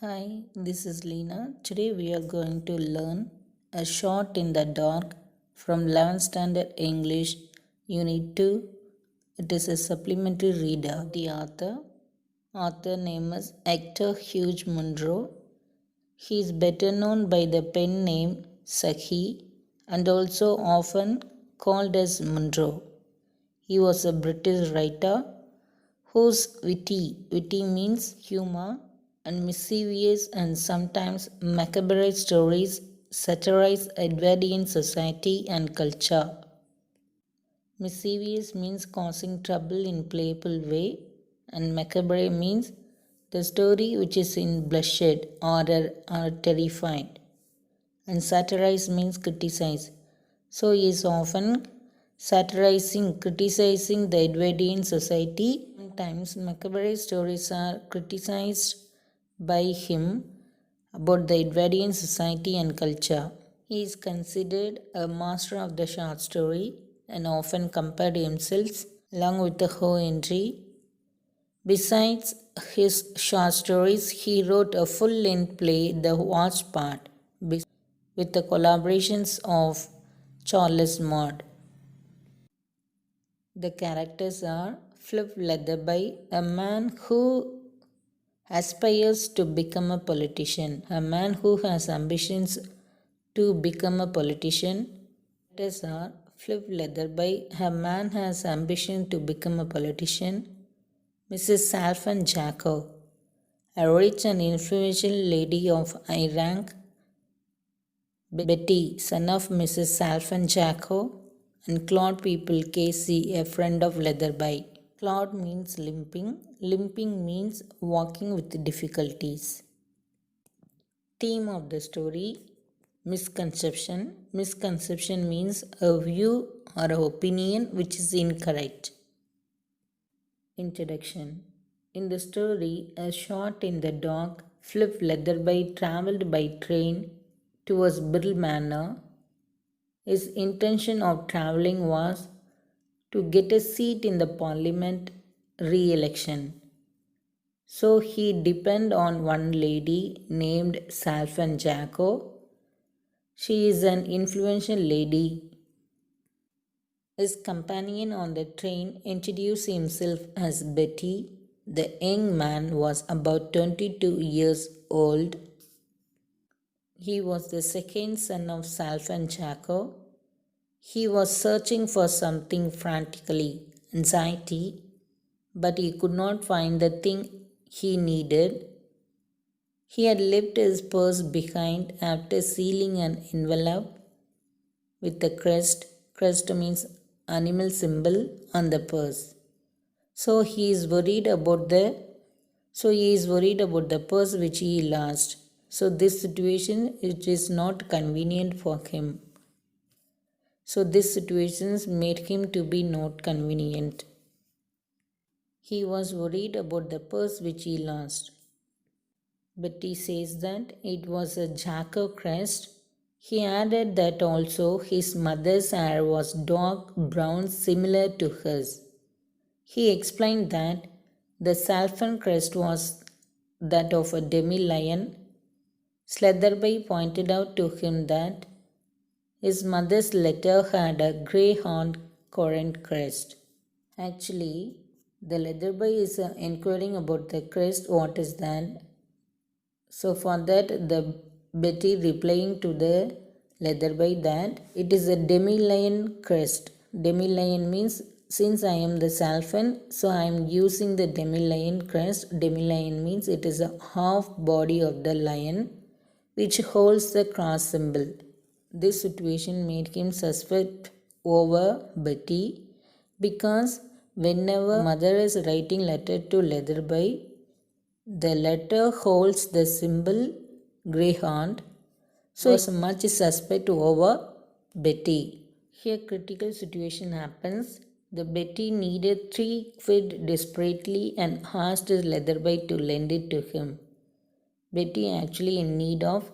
Hi, this is Leena. Today we are going to learn A Shot in the Dark from 11th Standard English, Unit 2. It is a supplementary reader. The author name is Hector Hugh Munro. He is better known by the pen name Sahi and also often called as Munro. He was a British writer whose witty means humor, and mischievous and sometimes macabre stories satirize Edwardian society and culture. Mischievous means causing trouble in playful way, and macabre means the story which is in bloodshed, horror, or terrified. And satirize means criticize. So he is often criticizing the Edwardian society. Sometimes macabre stories are criticized by him about the Edwardian society and culture. He is considered a master of the short story and often compared himself along with the Ho Henry. Besides his short stories, he wrote a full-length play, The Watch Part, with the collaborations of Charles Maud. The characters are Flip Leatherby, a man who aspires to become a politician, a man who has ambitions to become a politician. Characters are Flip Leatherby, a man has ambition to become a politician. Mrs. Salfan Jacko, a rich and influential lady of high rank. Betty, son of Mrs. Salfan Jacko, and Claude People Casey, a friend of Leatherby. Claude means limping. Limping means walking with difficulties. Theme of the story: misconception. Misconception means a view or an opinion which is incorrect. Introduction. In the story, A Shot in the Dark, Flip Leatherby travelled by train towards Brill Manor. His intention of travelling was to get a seat in the Parliament re-election. So he depended on one lady named Salfan Jacko. She is an influential lady. His companion on the train introduced himself as Betty. The young man was about 22 years old. He was the second son of Salfan Jacko. He was searching for something frantically, anxiety, but he could not find the thing he needed. He had left his purse behind after sealing an envelope with the crest. Crest means animal symbol on the purse. So he is worried about the purse which he lost. So this situation it is not convenient for him. So these situations made him to be not convenient. He was worried about the purse which he lost. Betty says that it was a Jacko crest. He added that also his mother's hair was dark brown similar to hers. He explained that the Salfan crest was that of a demi-lion. Sletherby pointed out to him that his mother's letter had a greyhound currant crest. Actually, the Leatherby is inquiring about the crest, what is that? So for that, the Betty replying to the Leatherby that it is a demi-lion crest. Demi-lion means since I am the Salfan, so I am using the demi-lion crest. Demi-lion means it is a half body of the lion which holds the cross symbol. This situation made him suspect over Betty because whenever mother is writing letter to Leatherby, the letter holds the symbol greyhound, so he was much suspect over Betty. Here critical situation happens. The Betty needed 3 quid desperately and asked Leatherby to lend it to him. Betty actually in need of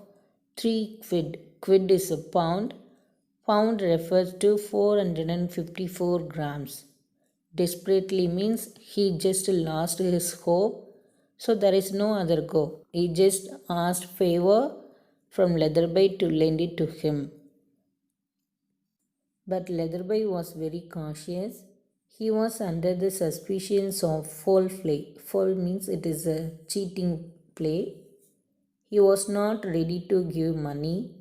3 quid. Quid is a pound. Pound refers to 454 grams. Desperately means he just lost his hope. So there is no other go. He just asked favor from Leatherby to lend it to him. But Leatherby was very cautious. He was under the suspicions of foul play. Foul means it is a cheating play. He was not ready to give money.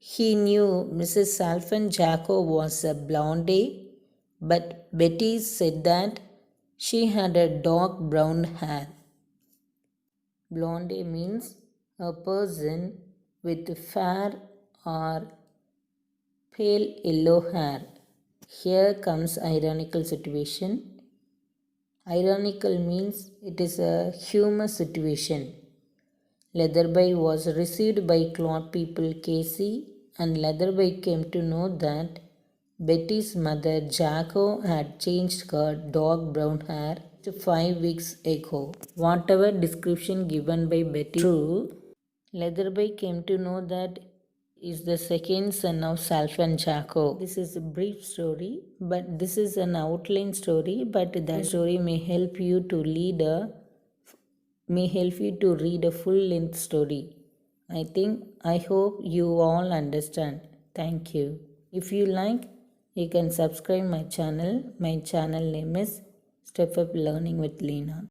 He knew Mrs. Salfan Jacko was a blonde, but Betty said that she had a dark brown hair. Blonde means a person with fair or pale yellow hair. Here comes ironical situation. Ironical means it is a humorous situation. Leatherby was received by Claude people Casey, and Leatherby came to know that Betty's mother Jacko had changed her dark brown hair 5 weeks ago. Whatever description given by Betty true, Leatherby came to know that is the second son of Salfan Jacko. This is a brief story, but this is an outline story, but that story may help you to read a full length story. I hope you all understand. Thank you. If you like, you can subscribe my channel. My channel name is Step Up Learning with Leena.